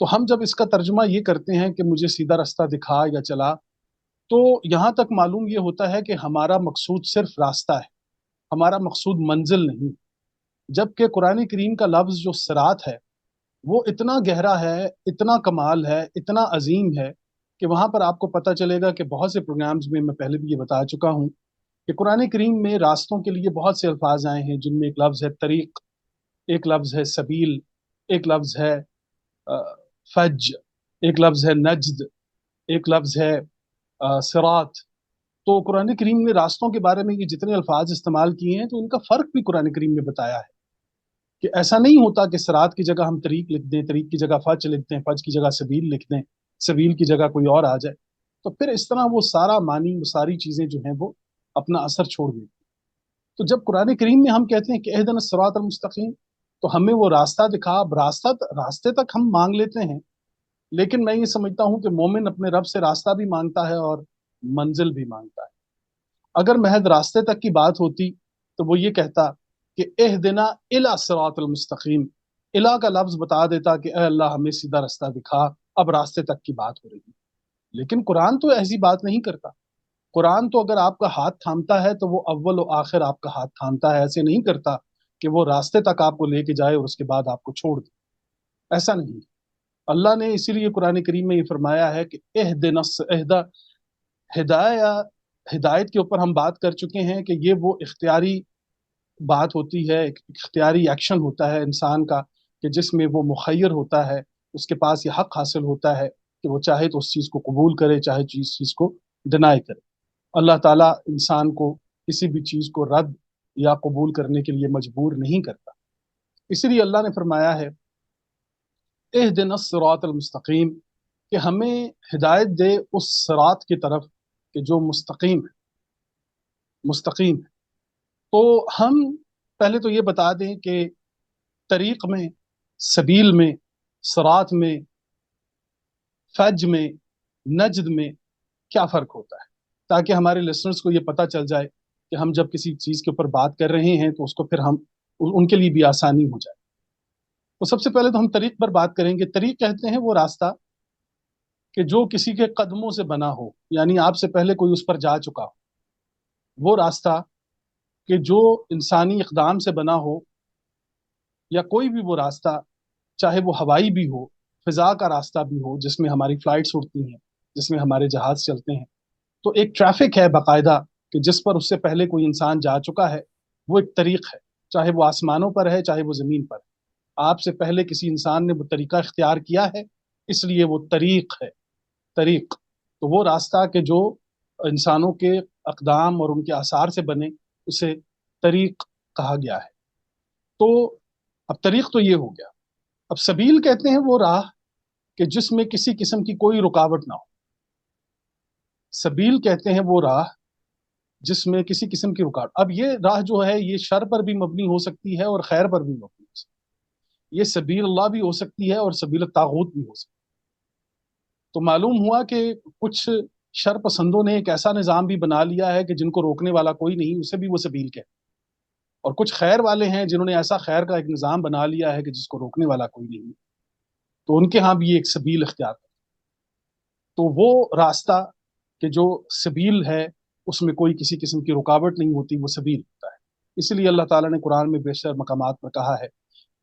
تو ہم جب اس کا ترجمہ یہ کرتے ہیں کہ مجھے سیدھا راستہ دکھا یا چلا، تو یہاں تک معلوم یہ ہوتا ہے کہ ہمارا مقصود صرف راستہ ہے، ہمارا مقصود منزل نہیں، جبکہ قرآن کریم کا لفظ جو صراط ہے وہ اتنا گہرا ہے، اتنا کمال ہے، اتنا عظیم ہے کہ وہاں پر آپ کو پتہ چلے گا کہ بہت سے پروگرامز میں پہلے بھی یہ بتا چکا ہوں کہ قرآن کریم میں راستوں کے لیے بہت سے الفاظ آئے ہیں، جن میں ایک لفظ ہے طریق، ایک لفظ ہے سبیل، ایک لفظ ہے فج، ایک لفظ ہے نجد، ایک لفظ ہے صراط۔ تو قرآن کریم نے راستوں کے بارے میں یہ جتنے الفاظ استعمال کیے ہیں تو ان کا فرق بھی قرآن کریم نے بتایا ہے، کہ ایسا نہیں ہوتا کہ صراط کی جگہ ہم طریق لکھ دیں، طریق کی جگہ فج لکھ دیں، فج کی جگہ سبیل لکھ دیں، سبیل کی جگہ کوئی اور آ جائے، تو پھر اس طرح وہ سارا معنی، وہ ساری چیزیں جو ہیں وہ اپنا اثر چھوڑ دیتی۔ تو جب قرآن کریم میں ہم کہتے ہیں کہ اہدنا الصراط المستقیم، تو ہمیں وہ راستہ دکھا۔ اب راستے تک ہم مانگ لیتے ہیں، لیکن میں یہ سمجھتا ہوں کہ مومن اپنے رب سے راستہ بھی مانگتا ہے اور منزل بھی مانگتا ہے۔ اگر محض راستے تک کی بات ہوتی تو وہ یہ کہتا کہ اہدنا الی صراط المستقیم، الا کا لفظ بتا دیتا کہ اے اللہ ہمیں سیدھا راستہ دکھا، اب راستے تک کی بات ہو رہی ہے۔ لیکن قرآن تو ایسی بات نہیں کرتا۔ قرآن تو اگر آپ کا ہاتھ تھامتا ہے تو وہ اول و آخر آپ کا ہاتھ تھامتا ہے، ایسے نہیں کرتا کہ وہ راستے تک آپ کو لے کے جائے اور اس کے بعد آپ کو چھوڑ دے، ایسا نہیں۔ اللہ نے اسی لیے قرآن کریم میں یہ فرمایا ہے کہ ہدایت کے اوپر ہم بات کر چکے ہیں کہ یہ وہ اختیاری بات ہوتی ہے، ایک اختیاری ایکشن ہوتا ہے انسان کا، کہ جس میں وہ مخیر ہوتا ہے، اس کے پاس یہ حق حاصل ہوتا ہے کہ وہ چاہے تو اس چیز کو قبول کرے، چاہے چیز کو ڈینائی کرے۔ اللہ تعالیٰ انسان کو کسی بھی چیز کو رد یا قبول کرنے کے لیے مجبور نہیں کرتا۔ اسی لیے اللہ نے فرمایا ہے اہدنا الصراط المستقیم، کہ ہمیں ہدایت دے اس صراط کی طرف کہ جو مستقیم ہے۔ تو ہم پہلے تو یہ بتا دیں کہ طریق میں، سبیل میں، صراط میں، فج میں، نجد میں کیا فرق ہوتا ہے، تاکہ ہمارے لسنرز کو یہ پتہ چل جائے کہ ہم جب کسی چیز کے اوپر بات کر رہے ہیں تو اس کو پھر ہم ان کے لیے بھی آسانی ہو جائے۔ تو سب سے پہلے تو ہم طریق پر بات کریں گے۔ طریق کہتے ہیں وہ راستہ کہ جو کسی کے قدموں سے بنا ہو، یعنی آپ سے پہلے کوئی اس پر جا چکا ہو، وہ راستہ کہ جو انسانی اقدام سے بنا ہو، یا کوئی بھی وہ راستہ، چاہے وہ ہوائی بھی ہو، فضا کا راستہ بھی ہو جس میں ہماری فلائٹس اڑتی ہیں، جس میں ہمارے جہاز چلتے ہیں، تو ایک ٹریفک ہے باقاعدہ کہ جس پر اس سے پہلے کوئی انسان جا چکا ہے، وہ ایک طریق ہے، چاہے وہ آسمانوں پر ہے چاہے وہ زمین پر ہے۔ آپ سے پہلے کسی انسان نے وہ طریقہ اختیار کیا ہے، اس لیے وہ طریق ہے، طریق۔ تو وہ راستہ کہ جو انسانوں کے اقدام اور ان کے آثار سے بنے، اسے طریق کہا گیا ہے۔ تو اب طریق تو یہ ہو گیا۔ اب سبیل کہتے ہیں وہ راہ کہ جس میں کسی قسم کی کوئی رکاوٹ نہ ہو۔ سبیل کہتے ہیں وہ راہ جس میں کسی قسم کی رکاوٹ۔ اب یہ راہ جو ہے یہ شر پر بھی مبنی ہو سکتی ہے اور خیر پر بھی مبنی ہو سکتی ہے۔ یہ سبیل اللہ بھی ہو سکتی ہے اور سبیل الطاغوت بھی ہو سکتی ہے۔ تو معلوم ہوا کہ کچھ شر پسندوں نے ایک ایسا نظام بھی بنا لیا ہے کہ جن کو روکنے والا کوئی نہیں، اسے بھی وہ سبیل کہتے ہیں، اور کچھ خیر والے ہیں جنہوں نے ایسا خیر کا ایک نظام بنا لیا ہے کہ جس کو روکنے والا کوئی نہیں، تو ان کے ہاں بھی یہ ایک سبیل اختیار ہے۔ تو وہ راستہ کہ جو سبیل ہے اس میں کوئی کسی قسم کی رکاوٹ نہیں ہوتی، وہ سبیل ہوتا ہے۔ اس لیے اللہ تعالیٰ نے قرآن میں بیشتر مقامات پر کہا ہے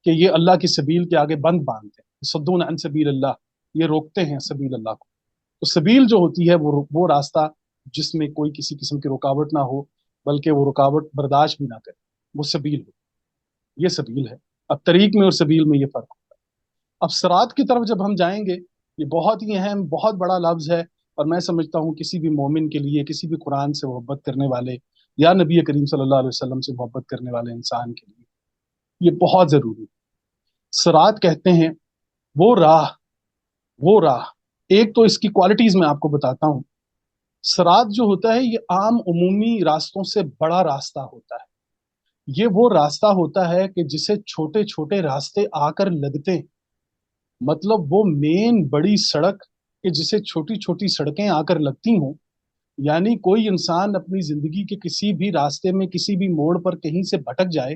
کہ یہ اللہ کی سبیل کے آگے بند باندھتے ہیں، صدون عن سبیل اللہ، یہ روکتے ہیں سبیل اللہ کو۔ تو سبیل جو ہوتی ہے وہ راستہ جس میں کوئی کسی قسم کی رکاوٹ نہ ہو، بلکہ وہ رکاوٹ برداشت بھی نہ کرے، وہ سبیل ہو، یہ سبیل ہے۔ اب طریق میں اور سبیل میں یہ فرق ہوتا ہے۔ اب صراط کی طرف جب ہم جائیں گے، یہ بہت ہی اہم، بہت بڑا لفظ ہے، اور میں سمجھتا ہوں کسی بھی مومن کے لیے، کسی بھی قرآن سے محبت کرنے والے یا نبی کریم صلی اللہ علیہ وسلم سے محبت کرنے والے انسان کے لیے یہ بہت ضروری ہے۔ صراط کہتے ہیں وہ راہ ایک تو اس کی کوالٹیز میں آپ کو بتاتا ہوں۔ صراط جو ہوتا ہے یہ عام عمومی راستوں سے بڑا راستہ ہوتا ہے۔ یہ وہ راستہ ہوتا ہے کہ جسے چھوٹے چھوٹے راستے آ کر لگتے ہیں، مطلب وہ مین بڑی سڑک کہ جسے چھوٹی چھوٹی سڑکیں آ کر لگتی ہوں، یعنی کوئی انسان اپنی زندگی کے کسی بھی راستے میں کسی بھی موڑ پر کہیں سے بھٹک جائے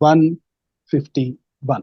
151।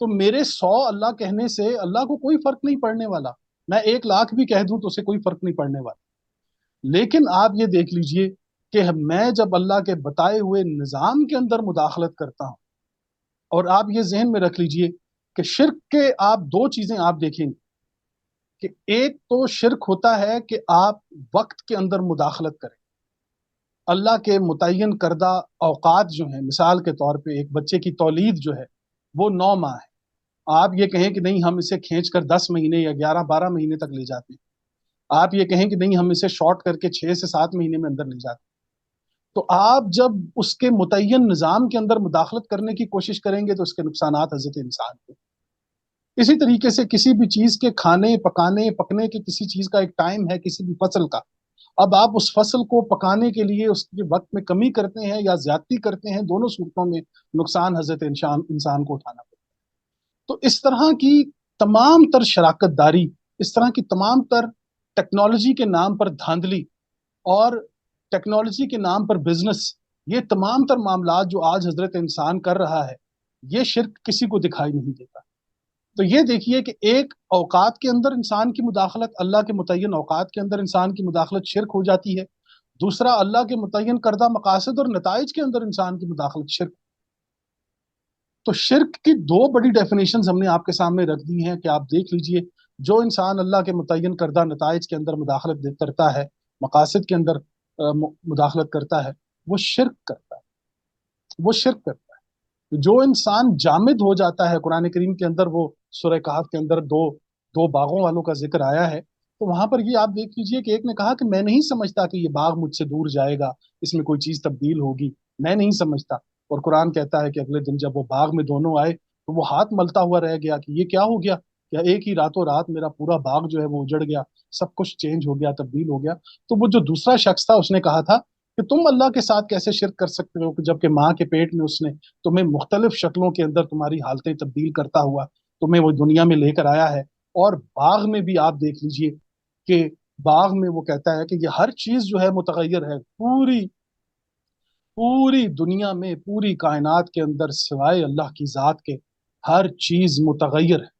تو میرے 100 اللہ کہنے سے اللہ کو کوئی فرق نہیں پڑنے والا، میں 1 لاکھ بھی کہہ دوں تو اسے کوئی فرق نہیں پڑنے والا۔ لیکن آپ یہ دیکھ لیجئے کہ میں جب اللہ کے بتائے ہوئے نظام کے اندر مداخلت کرتا ہوں، اور آپ یہ ذہن میں رکھ لیجئے کہ شرک کے آپ 2 چیزیں آپ دیکھیں گے کہ ایک تو شرک ہوتا ہے کہ آپ وقت کے اندر مداخلت کریں، اللہ کے متعین کردہ اوقات جو ہیں، مثال کے طور پہ ایک بچے کی تولید جو ہے وہ 9 ماہ ہے، آپ یہ کہیں کہ نہیں ہم اسے کھینچ کر 10 مہینے یا 11-12 مہینے تک لے جاتے ہیں، آپ یہ کہیں کہ نہیں ہم اسے شارٹ کر کے 6 سے 7 مہینے میں اندر لے جاتے ہیں، تو آپ جب اس کے متعین نظام کے اندر مداخلت کرنے کی کوشش کریں گے تو اس کے نقصانات حضرت انسان کے۔ اسی طریقے سے کسی بھی چیز کے کھانے پکانے پکنے کے کسی چیز کا ایک ٹائم ہے، کسی بھی فصل کا، اب آپ اس فصل کو پکانے کے لیے اس کے وقت میں کمی کرتے ہیں یا زیادتی کرتے ہیں، دونوں صورتوں میں نقصان حضرت انسان کو اٹھانا پڑتا ہے۔ تو اس طرح کی تمام تر شراکت داری، اس طرح کی تمام تر ٹیکنالوجی کے نام پر دھاندلی اور ٹیکنالوجی کے نام پر بزنس، یہ تمام تر معاملات جو آج حضرت انسان کر رہا ہے، یہ شرک کسی کو دکھائی نہیں دیتا۔ تو یہ دیکھیے کہ ایک اوقات کے اندر انسان کی مداخلت، اللہ کے متعین اوقات کے اندر انسان کی مداخلت شرک ہو جاتی ہے، دوسرا اللہ کے متعین کردہ مقاصد اور نتائج کے اندر انسان کی مداخلت شرک۔ تو شرک کی 2 بڑی ڈیفینیشنز ہم نے آپ کے سامنے رکھ دی ہیں کہ آپ دیکھ لیجئے، جو انسان اللہ کے متعین کردہ نتائج کے اندر مداخلت کرتا ہے، مقاصد کے اندر مداخلت کرتا ہے، وہ شرک کرتا ہے، وہ شرک کرتا ہے۔ جو انسان جامد ہو جاتا ہے، قرآن کریم کے اندر وہ سورہ کہف کے اندر دو باغوں والوں کا ذکر آیا ہے، تو وہاں پر یہ آپ دیکھ لیجئے کہ ایک نے کہا کہ میں نہیں سمجھتا کہ یہ باغ مجھ سے دور جائے گا، اس میں کوئی چیز تبدیل ہوگی، میں نہیں سمجھتا۔ اور قرآن کہتا ہے کہ اگلے دن جب وہ باغ میں دونوں آئے تو وہ ہاتھ ملتا ہوا رہ گیا کہ یہ کیا ہو گیا، کیا ایک ہی راتوں رات میرا پورا باغ جو ہے وہ اجڑ گیا، سب کچھ چینج ہو گیا، تبدیل ہو گیا۔ تو وہ جو دوسرا شخص تھا اس نے کہا تھا کہ تم اللہ کے ساتھ کیسے شرک کر سکتے ہو کہ جبکہ ماں کے پیٹ میں اس نے تمہیں مختلف شکلوں کے اندر تمہاری حالتیں تبدیل کرتا ہوا تمہیں وہ دنیا میں لے کر آیا ہے۔ اور باغ میں بھی آپ دیکھ لیجئے کہ باغ میں وہ کہتا ہے کہ یہ ہر چیز جو ہے متغیر ہے، پوری دنیا میں، پوری کائنات کے اندر سوائے اللہ کی ذات کے ہر چیز متغیر ہے۔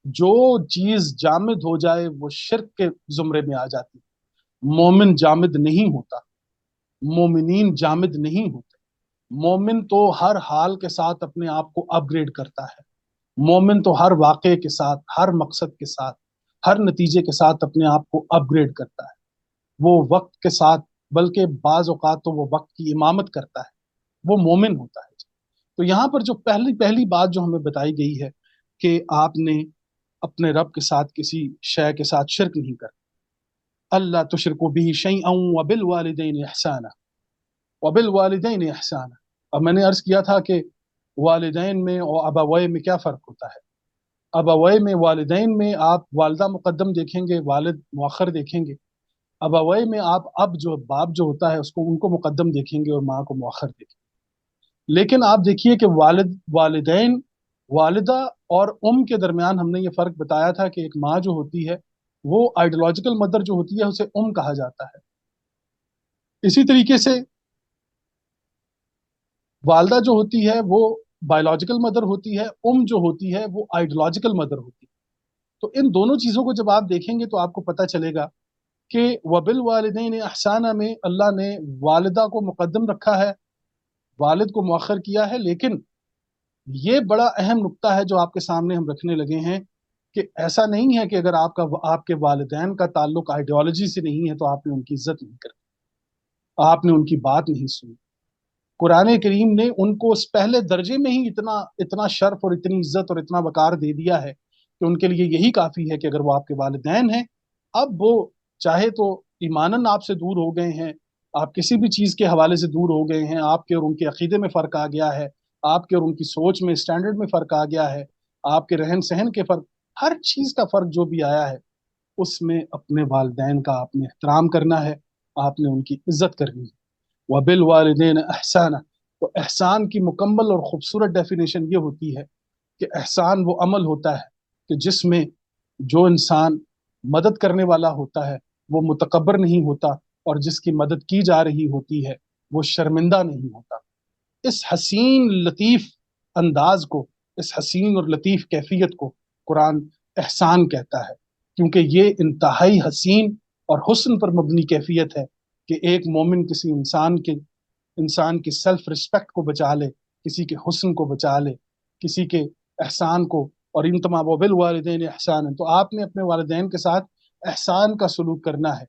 جو چیز جامد ہو جائے وہ شرک کے زمرے میں آ جاتی ہے۔ مومن جامد نہیں ہوتا، مومنین جامد نہیں ہوتے، مومن تو ہر حال کے ساتھ اپنے آپ کو اپ گریڈ کرتا ہے، مومن تو ہر واقعے کے ساتھ، ہر مقصد کے ساتھ، ہر نتیجے کے ساتھ اپنے آپ کو اپ گریڈ کرتا ہے، وہ وقت کے ساتھ، بلکہ بعض اوقات تو وہ وقت کی امامت کرتا ہے، وہ مومن ہوتا ہے۔ تو یہاں پر جو پہلی بات جو ہمیں بتائی گئی ہے کہ آپ نے اپنے رب کے ساتھ کسی شے کے ساتھ شرک نہیں کرنا، اللہ تشرکوا بہ شیئا وبالوالدین احسانا، وبالوالدین احسانا۔ اب میں نے عرض کیا تھا کہ والدین میں اور ابوے میں کیا فرق ہوتا ہے۔ ابوے میں، والدین میں آپ والدہ مقدم دیکھیں گے، والد مؤخر دیکھیں گے۔ ابوے میں آپ باپ جو ہوتا ہے اس کو، ان کو مقدم دیکھیں گے اور ماں کو مؤخر دیکھیں گے۔ لیکن آپ دیکھیے کہ والدین، والدہ اور کے درمیان ہم نے یہ فرق بتایا تھا کہ ایک ماں جو ہوتی ہے وہ آئیڈیولوجیکل مدر جو ہوتی ہے اسے کہا جاتا ہے۔ اسی طریقے سے والدہ جو ہوتی ہے وہ بایولوجیکل مدر ہوتی ہے، جو ہوتی ہے وہ آئیڈیولوجیکل مدر ہوتی ہے۔ تو ان دونوں چیزوں کو جب آپ دیکھیں گے تو آپ کو پتہ چلے گا کہ وبالوالدین احسانہ میں اللہ نے والدہ کو مقدم رکھا ہے، والد کو مؤخر کیا ہے۔ لیکن یہ بڑا اہم نقطہ ہے جو آپ کے سامنے ہم رکھنے لگے ہیں کہ ایسا نہیں ہے کہ اگر آپ کے والدین کا تعلق آئیڈیالوجی سے نہیں ہے تو آپ نے ان کی عزت نہیں کری، آپ نے ان کی بات نہیں سنی۔ قرآن کریم نے ان کو اس پہلے درجے میں ہی اتنا شرف اور اتنی عزت اور اتنا وقار دے دیا ہے کہ ان کے لیے یہی کافی ہے کہ اگر وہ آپ کے والدین ہیں، اب وہ چاہے تو ایماناً آپ سے دور ہو گئے ہیں، آپ کسی بھی چیز کے حوالے سے دور ہو گئے ہیں، آپ کے اور ان کے عقیدے میں فرق آ گیا ہے، آپ کے اور ان کی سوچ میں، اسٹینڈرڈ میں فرق آ گیا ہے، آپ کے رہن سہن کے فرق، ہر چیز کا فرق جو بھی آیا ہے، اس میں اپنے والدین کا آپ نے احترام کرنا ہے، آپ نے ان کی عزت کرنی ہے۔ وبالوالدین احسانہ، تو احسان کی مکمل اور خوبصورت ڈیفینیشن یہ ہوتی ہے کہ احسان وہ عمل ہوتا ہے کہ جس میں جو انسان مدد کرنے والا ہوتا ہے وہ متکبر نہیں ہوتا، اور جس کی مدد کی جا رہی ہوتی ہے وہ شرمندہ نہیں ہوتا۔ اس حسین لطیف انداز کو اس حسین اور لطیف کیفیت کو قرآن احسان کہتا ہے، کیونکہ یہ انتہائی حسین اور حسن پر مبنی کیفیت ہے کہ ایک مومن کسی انسان کی سیلف رسپیکٹ کو بچا لے، کسی کے حسن کو بچا لے، کسی کے احسان کو. اور ان تمام وبالوالدین احسان، تو آپ نے اپنے والدین کے ساتھ احسان کا سلوک کرنا ہے.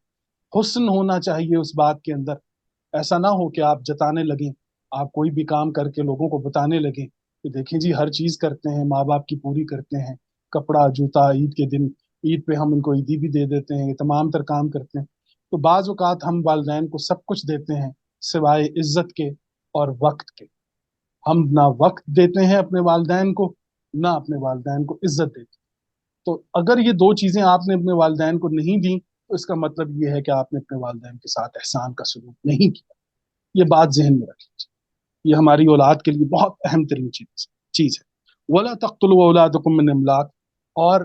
حسن ہونا چاہیے اس بات کے اندر. ایسا نہ ہو کہ آپ جتانے لگیں، آپ کوئی بھی کام کر کے لوگوں کو بتانے لگیں کہ دیکھیں جی ہر چیز کرتے ہیں، ماں باپ کی پوری کرتے ہیں، کپڑا جوتا عید کے دن، عید پہ ہم ان کو عیدی بھی دے دیتے ہیں، یہ تمام تر کام کرتے ہیں. تو بعض اوقات ہم والدین کو سب کچھ دیتے ہیں سوائے عزت کے اور وقت کے. ہم نہ وقت دیتے ہیں اپنے والدین کو، نہ اپنے والدین کو عزت دیتے. تو اگر یہ دو چیزیں آپ نے اپنے والدین کو نہیں دیں تو اس کا مطلب یہ ہے کہ آپ نے اپنے والدین کے ساتھ احسان کا سلوک نہیں کیا. یہ بات ذہن میں رکھ لیجیے، یہ ہماری اولاد کے لیے بہت اہم ترین چیز ہے. وَلَا تَقْتُلُوا أَوْلَادَكُم مِّنْ إِمْلَاقٍ، اور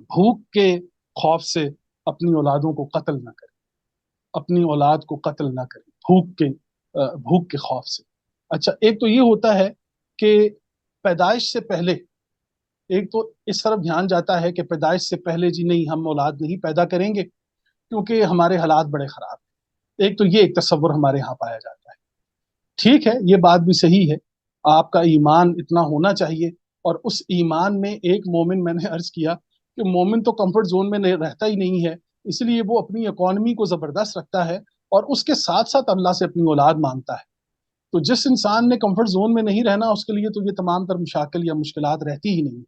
بھوک کے خوف سے اپنی اولادوں کو قتل نہ کریں، اپنی اولاد کو قتل نہ کریں بھوک کے خوف سے. اچھا، ایک تو یہ ہوتا ہے کہ پیدائش سے پہلے، ایک تو اس طرف دھیان جاتا ہے کہ پیدائش سے پہلے جی نہیں ہم اولاد نہیں پیدا کریں گے کیونکہ ہمارے حالات بڑے خراب ہیں. ایک تو یہ ایک تصور ہمارے ہاں پایا جاتا ہے. ٹھیک ہے، یہ بات بھی صحیح ہے، آپ کا ایمان اتنا ہونا چاہیے. اور اس ایمان میں ایک مومن، میں نے عرض کیا کہ مومن تو کمفرٹ زون میں رہتا ہی نہیں ہے، اس لیے وہ اپنی اکانومی کو زبردست رکھتا ہے اور اس کے ساتھ ساتھ اللہ سے اپنی اولاد مانگتا ہے. تو جس انسان نے کمفرٹ زون میں نہیں رہنا، اس کے لیے تو یہ تمام تر مشاکل یا مشکلات رہتی ہی نہیں،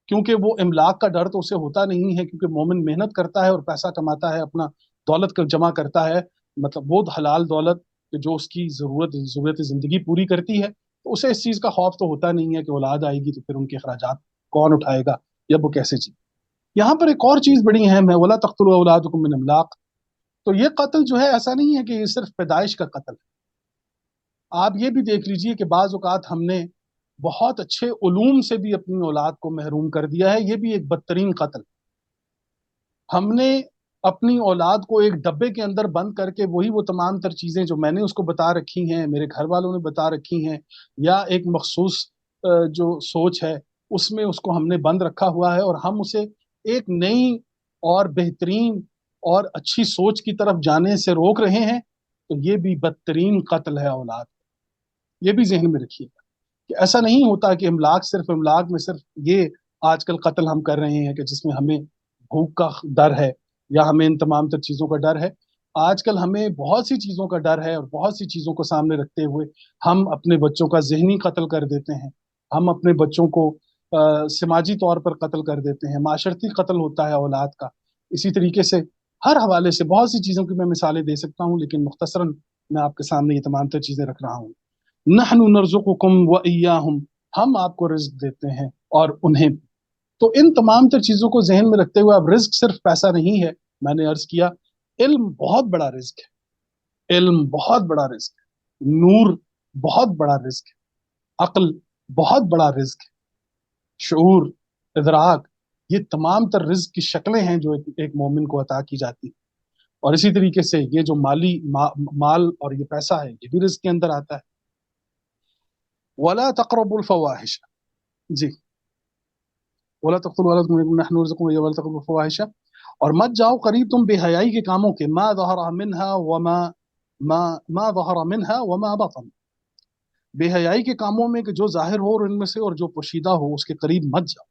کیونکہ وہ املاک کا ڈر تو اسے ہوتا نہیں ہے، کیونکہ مومن محنت کرتا ہے اور پیسہ کماتا ہے، اپنا دولت کو جمع کرتا ہے، مطلب وہ حلال دولت کہ جو اس کی ضرورت زندگی پوری کرتی ہے. تو اسے اس چیز کا خوف تو ہوتا نہیں ہے کہ اولاد آئے گی تو پھر ان کے اخراجات کون اٹھائے گا یا وہ کیسے جی. یہاں پر ایک اور چیز بڑی اہم ہے، وَلَا تَقْتُلُوا أَوْلَادَكُم مِّنْ إِمْلَاقٍ. تو یہ قتل جو ہے ایسا نہیں ہے کہ یہ صرف پیدائش کا قتل ہے. آپ یہ بھی دیکھ لیجئے کہ بعض اوقات ہم نے بہت اچھے علوم سے بھی اپنی اولاد کو محروم کر دیا ہے. یہ بھی ایک بدترین قتل. ہم نے اپنی اولاد کو ایک ڈبے کے اندر بند کر کے وہ تمام تر چیزیں جو میں نے اس کو بتا رکھی ہیں، میرے گھر والوں نے بتا رکھی ہیں، یا ایک مخصوص جو سوچ ہے اس میں اس کو ہم نے بند رکھا ہوا ہے، اور ہم اسے ایک نئی اور بہترین اور اچھی سوچ کی طرف جانے سے روک رہے ہیں. تو یہ بھی بدترین قتل ہے اولاد. یہ بھی ذہن میں رکھیے گا کہ ایسا نہیں ہوتا کہ املاک میں صرف یہ آج کل قتل ہم کر رہے ہیں کہ جس میں ہمیں بھوک کا ڈر ہے یا ہمیں ان تمام تر چیزوں کا ڈر ہے. آج کل ہمیں بہت سی چیزوں کا ڈر ہے، اور بہت سی چیزوں کو سامنے رکھتے ہوئے ہم اپنے بچوں کا ذہنی قتل کر دیتے ہیں. ہم اپنے بچوں کو سماجی طور پر قتل کر دیتے ہیں، معاشرتی قتل ہوتا ہے اولاد کا. اسی طریقے سے ہر حوالے سے بہت سی چیزوں کی میں مثالیں دے سکتا ہوں، لیکن مختصراً میں آپ کے سامنے یہ تمام تر چیزیں رکھ رہا ہوں. نحن نرزقکم وإیاہم، ہم آپ کو رزق دیتے ہیں اور انہیں بھی. تو ان تمام تر چیزوں کو ذہن میں رکھتے ہوئے، اب رزق صرف پیسہ نہیں ہے، میں نے عرض کیا علم بہت بڑا رزق ہے، علم بہت بڑا رزق ہے، نور بہت بڑا رزق ہے، عقل بہت بڑا رزق ہے، شعور، ادراک، یہ تمام تر رزق کی شکلیں ہیں جو ایک مومن کو عطا کی جاتی ہیں. اور اسی طریقے سے یہ جو مال اور یہ پیسہ ہے، یہ بھی رزق کے اندر آتا ہے. وَلَا تَقْرَبُوا الْفَوَاحِشَ، جی وَلَا تَقْتُلُوا أَوْلَادَكُمْ نَحْنُ نَرْزُقُكُمْ وَإِيَّاهُمْ وَلَا تَقْرَبُوا الْفَوَاحِشَ، اور مت جاؤ قریب تم بے حیائی کے کاموں کے، ما ظہر منها وما ظہر منها وما بطن، بے حیائی کے کاموں میں کہ جو ظاہر ہو اور ان میں سے اور جو پوشیدہ ہو اس کے قریب مت جاؤ.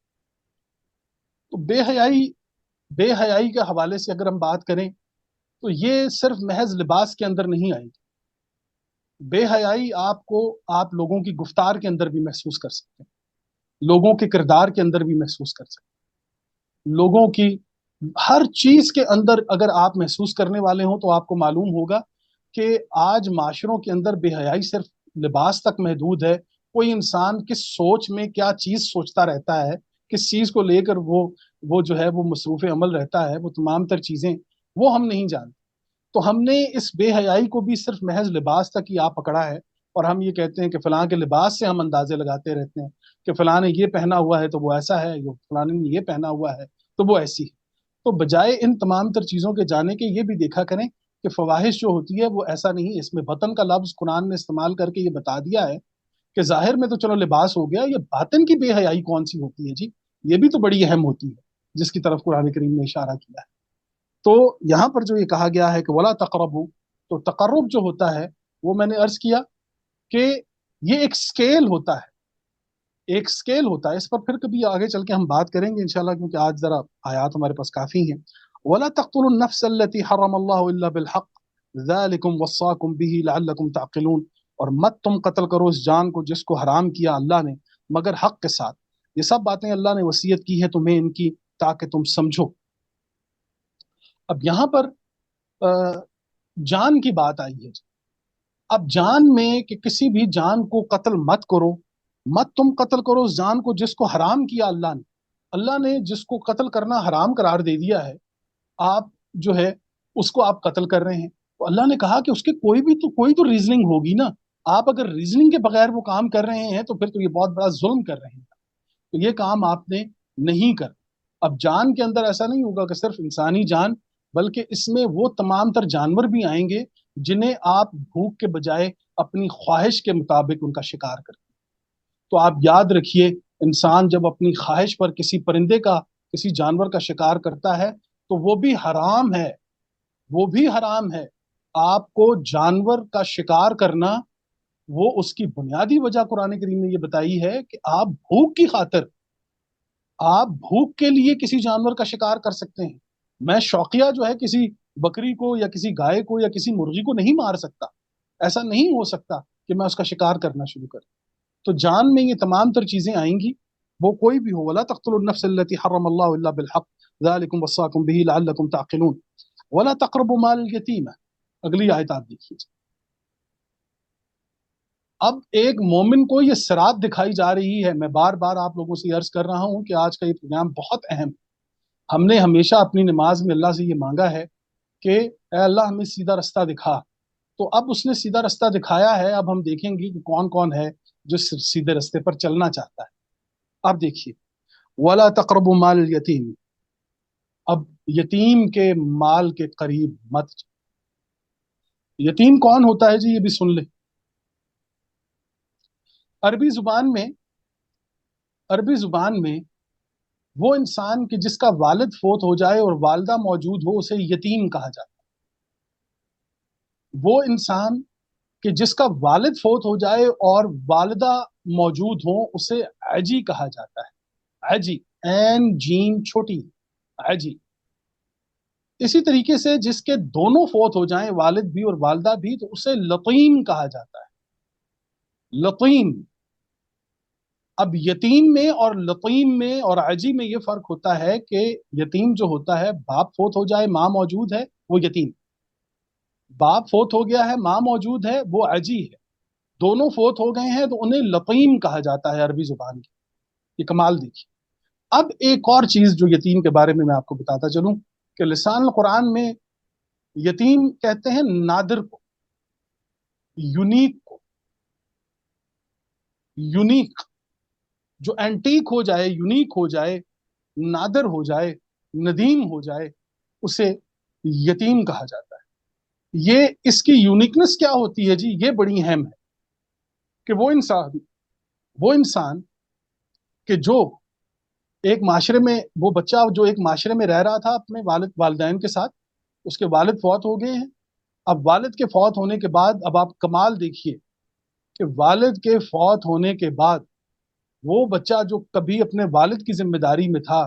تو بے حیائی کے حوالے سے اگر ہم بات کریں تو یہ صرف محض لباس کے اندر نہیں آئے گی. بے حیائی آپ لوگوں کی گفتار کے اندر بھی محسوس کر سکتے ہیں، لوگوں کے کردار کے اندر بھی محسوس کر سکتے ہیں، لوگوں کی ہر چیز کے اندر اگر آپ محسوس کرنے والے ہوں تو آپ کو معلوم ہوگا کہ آج معاشروں کے اندر بے حیائی صرف لباس تک محدود ہے. کوئی انسان کس سوچ میں کیا چیز سوچتا رہتا ہے، کس چیز کو لے کر وہ جو ہے وہ مصروف عمل رہتا ہے، وہ تمام تر چیزیں وہ ہم نہیں جانتے. تو ہم نے اس بے حیائی کو بھی صرف محض لباس تک ہی پکڑا ہے، اور ہم یہ کہتے ہیں کہ فلاں کے لباس سے ہم اندازے لگاتے رہتے ہیں کہ فلاں نے یہ پہنا ہوا ہے تو وہ ایسا ہے، فلاں نے یہ پہنا ہوا ہے تو وہ ایسی ہے. تو بجائے ان تمام تر چیزوں کے جانے کے یہ بھی دیکھا کریں کہ فواحش جو ہوتی ہے وہ ایسا نہیں، اس میں وطن کا لفظ قرآن نے استعمال کر کے یہ بتا دیا ہے کہ ظاہر میں تو چلو لباس ہو گیا، یہ باطن کی بے حیائی کون سی ہوتی ہے جی؟ یہ بھی تو بڑی اہم ہوتی ہے، جس کی طرف قرآن کریم نے اشارہ کیا ہے۔ تو یہاں پر جو یہ کہا گیا ہے کہ ولا تقربوا، تو تقرب جو ہوتا ہے وہ میں نے عرض کیا کہ یہ ایک سکیل ہوتا ہے، ایک سکیل ہوتا ہے۔ اس پر پھر کبھی آگے چل کے ہم بات کریں گے انشاءاللہ، کیونکہ آج ذرا آیات ہمارے پاس کافی ہیں۔ ولا تقتلوا النفس التي حرم الله الا بالحق ذلكم وصاكم به لعلكم تعقلون، اور مت تم قتل کرو اس جان کو جس کو حرام کیا اللہ نے مگر حق کے ساتھ۔ یہ سب باتیں اللہ نے وصیت کی ہے تمہیں ان کی، تاکہ تم سمجھو۔ اب یہاں پر جان کی بات آئی ہے۔ اب جان میں کہ کسی بھی جان کو قتل مت کرو، مت تم قتل کرو اس جان کو جس کو حرام کیا اللہ نے۔ اللہ نے جس کو قتل کرنا حرام قرار دے دیا ہے، آپ جو ہے اس کو آپ قتل کر رہے ہیں، تو اللہ نے کہا کہ اس کے کوئی تو ریزننگ ہوگی نا۔ آپ اگر ریزننگ کے بغیر وہ کام کر رہے ہیں تو پھر تو یہ بہت بڑا ظلم کر رہے ہیں، تو یہ کام آپ نے نہیں کر۔ اب جان کے اندر ایسا نہیں ہوگا کہ صرف انسانی جان، بلکہ اس میں وہ تمام تر جانور بھی آئیں گے جنہیں آپ بھوک کے بجائے اپنی خواہش کے مطابق ان کا شکار کرتے ہیں۔ تو آپ یاد رکھیے، انسان جب اپنی خواہش پر کسی پرندے کا، کسی جانور کا شکار کرتا ہے تو وہ بھی حرام ہے، وہ بھی حرام ہے۔ آپ کو جانور کا شکار کرنا، وہ اس کی بنیادی وجہ قرآن کریم نے یہ بتائی ہے کہ آپ بھوک کی خاطر، آپ بھوک کے لیے کسی جانور کا شکار کر سکتے ہیں۔ میں شوقیہ جو ہے کسی بکری کو یا کسی گائے کو یا کسی مرغی کو نہیں مار سکتا، ایسا نہیں ہو سکتا کہ میں اس کا شکار کرنا شروع کر۔ تو جان میں یہ تمام تر چیزیں آئیں گی، وہ کوئی بھی ہو۔ ولا تقتلوا النفس التي حرم الله الا بالحق ذلكم وصاكم به لعلكم تعقلون ولا تقربوا مال اليتيم۔ اگلی آیت آپ دیکھیے۔ اب ایک مومن کو یہ صراط دکھائی جا رہی ہے۔ میں بار بار آپ لوگوں سے عرض کر رہا ہوں کہ آج کا یہ پروگرام بہت اہم ہے۔ ہم نے ہمیشہ اپنی نماز میں اللہ سے یہ مانگا ہے کہ اے اللہ ہمیں سیدھا رستہ دکھا، تو اب اس نے سیدھا رستہ دکھایا ہے۔ اب ہم دیکھیں گے کہ کون کون ہے جو سیدھے رستے پر چلنا چاہتا ہے۔ اب دیکھیے، ولا تقربوا مال الیتیم، اب یتیم کے مال کے قریب مت جاؤ۔ یتیم کون ہوتا ہے جی؟ یہ بھی سن لیں۔ عربی زبان میں وہ انسان کہ جس کا والد فوت ہو جائے اور والدہ موجود ہو اسے یتیم کہا جاتا ہے۔ وہ انسان کہ جس کا والد فوت ہو جائے اور والدہ موجود ہوں اسے عجی کہا جاتا ہے۔ عجی، عین جیم چھوٹی، عجی۔ اسی طریقے سے جس کے دونوں فوت ہو جائیں، والد بھی اور والدہ بھی، تو اسے لطیم کہا جاتا ہے۔ لطیم۔ اب یتیم میں اور لطیم میں اور عجی میں یہ فرق ہوتا ہے کہ یتیم جو ہوتا ہے، باپ فوت ہو جائے ماں موجود ہے، وہ یتیم۔ باپ فوت ہو گیا ہے ماں موجود ہے، وہ عجی ہے۔ دونوں فوت ہو گئے ہیں تو انہیں لطیم کہا جاتا ہے عربی زبان کی۔ یہ کمال دیکھیے۔ اب ایک اور چیز جو یتیم کے بارے میں آپ کو بتاتا چلوں کہ لسان القرآن میں یتیم کہتے ہیں نادر کو، یونیک کو۔ یونیک جو اینٹیک ہو جائے، یونیک ہو جائے، نادر ہو جائے، ندیم ہو جائے، اسے یتیم کہا جاتا ہے۔ یہ اس کی یونیکنس کیا ہوتی ہے جی؟ یہ بڑی اہم ہے کہ وہ انسان کہ جو ایک معاشرے میں، وہ بچہ جو ایک معاشرے میں رہ رہا تھا اپنے والدین کے ساتھ، اس کے والد فوت ہو گئے ہیں۔ اب والد کے فوت ہونے کے بعد اب آپ کمال دیکھیے کہ والد کے فوت ہونے کے بعد وہ بچہ جو کبھی اپنے والد کی ذمہ داری میں تھا،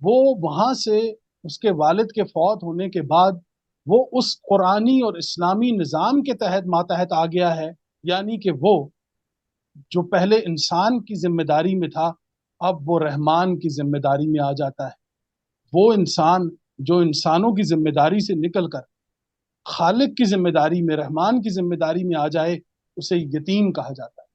وہ وہاں سے اس کے والد کے فوت ہونے کے بعد وہ اس قرآنی اور اسلامی نظام کے تحت ماتحت آ گیا ہے، یعنی کہ وہ جو پہلے انسان کی ذمہ داری میں تھا اب وہ رحمان کی ذمہ داری میں آ جاتا ہے۔ وہ انسان جو انسانوں کی ذمہ داری سے نکل کر خالق کی ذمہ داری میں، رحمان کی ذمہ داری میں آ جائے، اسے یتیم کہا جاتا ہے۔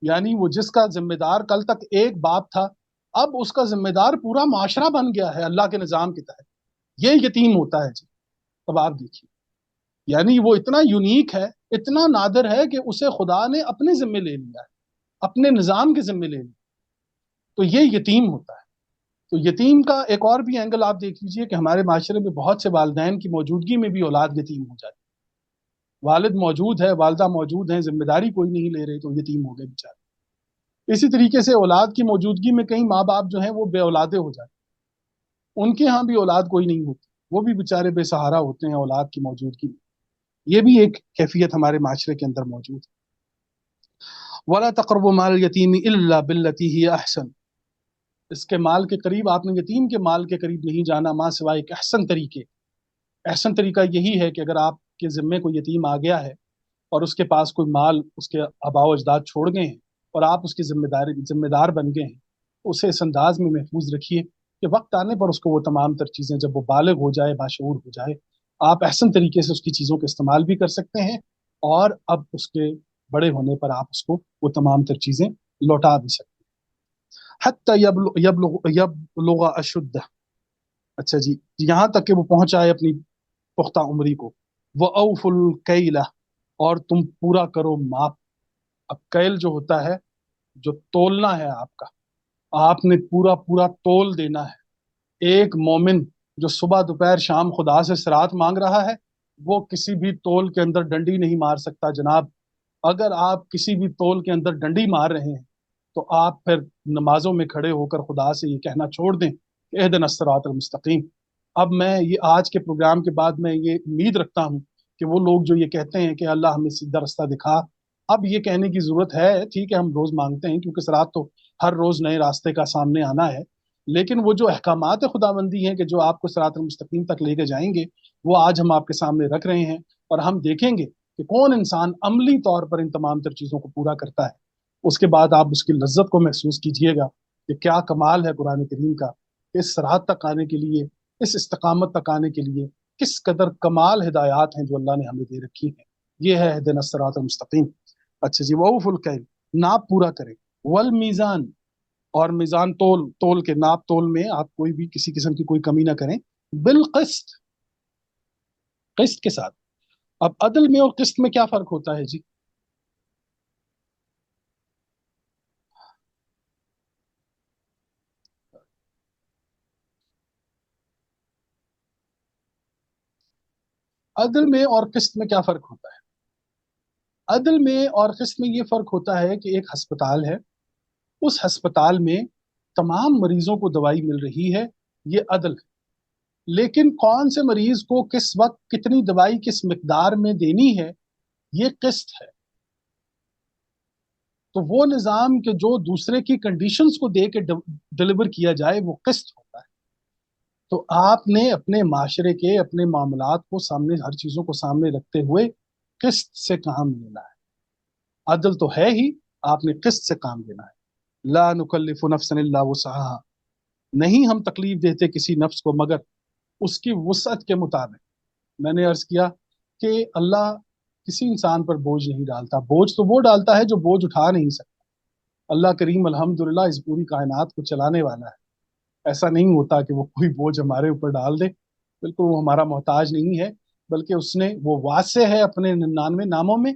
یعنی وہ جس کا ذمہ دار کل تک ایک باپ تھا، اب اس کا ذمہ دار پورا معاشرہ بن گیا ہے اللہ کے نظام کے تحت۔ یہ یتیم ہوتا ہے جی۔ اب آپ دیکھیے، یعنی وہ اتنا یونیک ہے، اتنا نادر ہے کہ اسے خدا نے اپنے ذمہ لے لیا ہے، اپنے نظام کے ذمہ لے لیا، تو یہ یتیم ہوتا ہے۔ تو یتیم کا ایک اور بھی اینگل آپ دیکھ لیجئے کہ ہمارے معاشرے میں بہت سے والدین کی موجودگی میں بھی اولاد یتیم ہو جاتی ہے۔ والد موجود ہے، والدہ موجود ہیں، ذمہ داری کوئی نہیں لے رہے تو یتیم ہو گئے بیچارے۔ اسی طریقے سے اولاد کی موجودگی میں کئی ماں باپ جو ہیں وہ بے اولادے ہو جاتے ہیں، ان کے ہاں بھی اولاد کوئی نہیں ہوتی، وہ بھی بیچارے بے سہارا ہوتے ہیں اولاد کی موجودگی میں۔ یہ بھی ایک کیفیت ہمارے معاشرے کے اندر موجود ہے۔ وَلَا تَقْرَبُوا مَالَ الْيَتِيمِ إِلَّا بِالَّتِي هِيَ أَحْسَنُ، اس کے مال کے قریب، آپ نے یتیم کے مال کے قریب نہیں جانا ماں سوائے ایک احسن طریقے۔ احسن طریقہ یہی ہے کہ اگر آپ کے ذمے کوئی یتیم آ گیا ہے اور اس کے پاس کوئی مال اس کے آباء و اجداد چھوڑ گئے ہیں اور آپ اس کی ذمہ دار بن گئے ہیں، اسے اس انداز میں محفوظ رکھیے کہ وقت آنے پر اس کو وہ تمام تر چیزیں، جب وہ بالغ ہو جائے، باشعور ہو جائے، آپ احسن طریقے سے اس کی چیزوں کا استعمال بھی کر سکتے ہیں، اور اب اس کے بڑے ہونے پر آپ اس کو وہ تمام تر چیزیں لوٹا بھی سکتے ہیں۔ حتی یبلغ اشدہ، اچھا جی، یہاں تک کہ وہ پہنچائے اپنی پختہ عمری کو۔ وَأَوْفُوا الْكَيْلَ، اور تم پورا کرو ماپ۔ اب کیل جو ہوتا ہے، جو تولنا ہے آپ کا، آپ نے پورا پورا تول دینا ہے۔ ایک مومن جو صبح دوپہر شام خدا سے صراط مانگ رہا ہے، وہ کسی بھی تول کے اندر ڈنڈی نہیں مار سکتا جناب۔ اگر آپ کسی بھی تول کے اندر ڈنڈی مار رہے ہیں تو آپ پھر نمازوں میں کھڑے ہو کر خدا سے یہ کہنا چھوڑ دیں کہ اہدنا الصراط المستقیم۔ اب میں یہ آج کے پروگرام کے بعد میں یہ امید رکھتا ہوں کہ وہ لوگ جو یہ کہتے ہیں کہ اللہ ہمیں سیدھا رستہ دکھا، اب یہ کہنے کی ضرورت ہے، ٹھیک ہے ہم روز مانگتے ہیں کیونکہ صراط تو ہر روز نئے راستے کا سامنے آنا ہے، لیکن وہ جو احکامات خداوندی ہیں کہ جو آپ کو صراط المستقیم تک لے کے جائیں گے، وہ آج ہم آپ کے سامنے رکھ رہے ہیں، اور ہم دیکھیں گے کہ کون انسان عملی طور پر ان تمام تر چیزوں کو پورا کرتا ہے۔ اس کے بعد آپ اس کی لذت کو محسوس کیجئے گا کہ کیا کمال ہے قرآن کریم کا، اس صراط تک آنے کے لیے، اس استقامت تک آنے کے لیے کس قدر کمال ہدایات ہیں جو اللہ نے ہمیں دے رکھی ہیں۔ یہ ہے اہدنا الصراط المستقیم۔ اچھا جی، وَأَوْفُوا الْكَيْلَ، ناپ پورا کریں، والمیزان، اور میزان تول کے ناپ تول میں آپ کوئی بھی کسی قسم کی کوئی کمی نہ کریں، بالقسط، قسط کے ساتھ۔ اب عدل میں اور قسط میں کیا فرق ہوتا ہے جی؟ عدل میں اور قسط میں کیا فرق ہوتا ہے؟ عدل میں اور قسط میں یہ فرق ہوتا ہے کہ ایک ہسپتال ہے، اس ہسپتال میں تمام مریضوں کو دوائی مل رہی ہے، یہ عدل ہے۔ لیکن کون سے مریض کو کس وقت کتنی دوائی کس مقدار میں دینی ہے، یہ قسط ہے۔ تو وہ نظام کہ جو دوسرے کی کنڈیشنز کو دے کے ڈلیور کیا جائے، وہ قسط ہوتا ہے۔ تو آپ نے اپنے معاشرے کے، اپنے معاملات کو سامنے، ہر چیزوں کو سامنے رکھتے ہوئے قسط سے کام لینا ہے۔ عدل تو ہے ہی، آپ نے قسط سے کام لینا ہے۔ لا نکلف نفسا الا وسعها، نہیں ہم تکلیف دیتے کسی نفس کو مگر اس کی وسعت کے مطابق۔ میں نے عرض کیا کہ اللہ کسی انسان پر بوجھ نہیں ڈالتا، بوجھ تو وہ ڈالتا ہے جو بوجھ اٹھا نہیں سکتا۔ اللہ کریم الحمدللہ اس پوری کائنات کو چلانے والا ہے، ایسا نہیں ہوتا کہ وہ کوئی بوجھ ہمارے اوپر ڈال دے، بالکل وہ ہمارا محتاج نہیں ہے، بلکہ اس نے، وہ واسع ہے اپنے 99 ناموں میں،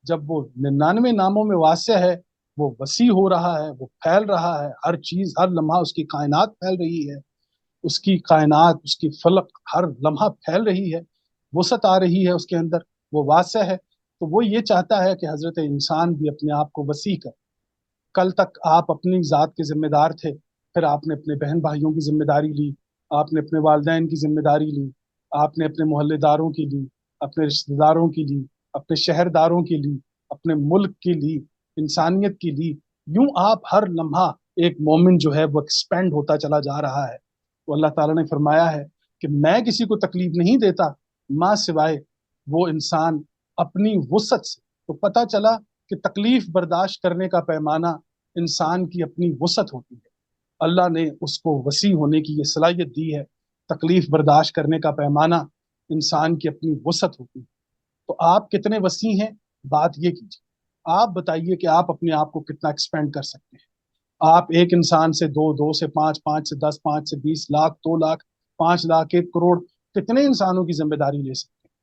جب وہ 99 ناموں میں واسع ہے، وہ وسیع ہو رہا ہے، وہ پھیل رہا ہے، ہر چیز ہر لمحہ اس کی کائنات پھیل رہی ہے، اس کی کائنات، اس کی فلک ہر لمحہ پھیل رہی ہے، وسعت آ رہی ہے اس کے اندر، وہ واسع ہے، تو وہ یہ چاہتا ہے کہ حضرت انسان بھی اپنے آپ کو وسیع کر۔ کل تک آپ اپنی ذات کے ذمہ دار تھے، پھر آپ نے اپنے بہن بھائیوں کی ذمہ داری لی، آپ نے اپنے والدین کی ذمہ داری لی، آپ نے اپنے محلے داروں کی لی، اپنے رشتہ داروں کی لی، اپنے شہر داروں کی لی، اپنے ملک کی لی، انسانیت کی لی۔ یوں آپ ہر لمحہ ایک مومن جو ہے وہ ایکسپینڈ ہوتا چلا جا رہا ہے۔ تو اللہ تعالیٰ نے فرمایا ہے کہ میں کسی کو تکلیف نہیں دیتا ماں سوائے وہ انسان اپنی وسعت سے۔ تو پتہ چلا کہ تکلیف برداشت کرنے کا پیمانہ انسان کی اپنی وسعت ہوتی ہے۔ اللہ نے اس کو وسیع ہونے کی یہ صلاحیت دی ہے، تکلیف برداشت کرنے کا پیمانہ انسان کی اپنی وسعت ہوتی ہے۔ تو آپ کتنے وسیع ہیں، بات یہ کیجیے، آپ بتائیے کہ آپ اپنے آپ کو کتنا ایکسپینڈ کر سکتے ہیں۔ آپ ایک انسان سے دو، دو سے پانچ، پانچ سے 10، 5 سے 20 لاکھ، 2 لاکھ، 5 لاکھ، 1 کروڑ، کتنے انسانوں کی ذمہ داری لے سکتے ہیں؟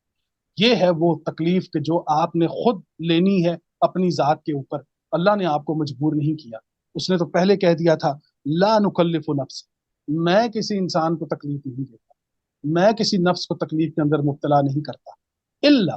یہ ہے وہ تکلیف کہ جو آپ نے خود لینی ہے اپنی ذات کے اوپر۔ اللہ نے آپ کو مجبور نہیں کیا، اس نے تو پہلے کہہ دیا تھا لا نکلف نفس، میں کسی انسان کو تکلیف نہیں دیتا، میں کسی نفس کو تکلیف کے اندر مبتلا نہیں کرتا، الا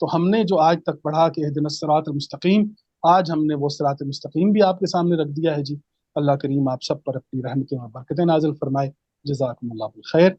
تو ہم نے جو آج تک پڑھا کہ اہدنا الصراط المستقیم، آج ہم نے وہ صراط مستقیم بھی آپ کے سامنے رکھ دیا ہے جی۔ اللہ کریم آپ سب پر اپنی رحمتیں اور برکتیں نازل فرمائے۔ جزاکم اللہ بالخیر۔